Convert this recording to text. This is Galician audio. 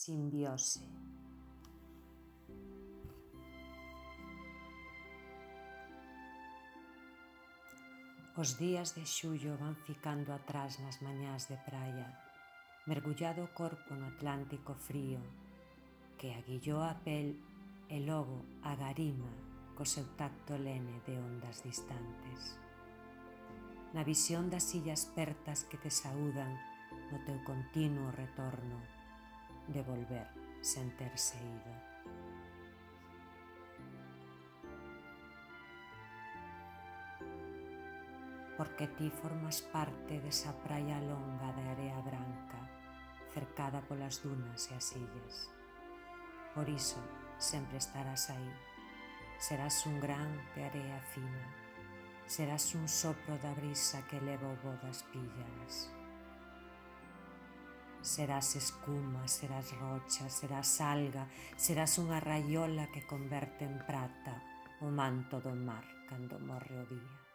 Simbiose. Os días de xullo van ficando atrás nas mañás de praia, mergullado o corpo no Atlántico frío, que aguillou a pel e logo agarima co seu tacto lene de ondas distantes. Na visión das illas pertas que te saúdan no teu continuo retorno de volver sen terse ido. Porque ti formas parte desa praia longa de area branca, cercada polas dunas e as illas. Por iso sempre estarás aí, serás un gran de area fina, serás un sopro da brisa que leva o voo das píllaras. Serás escuma, serás rocha, serás alga, serás unha raiola que converte en prata o manto do mar cando morre o día.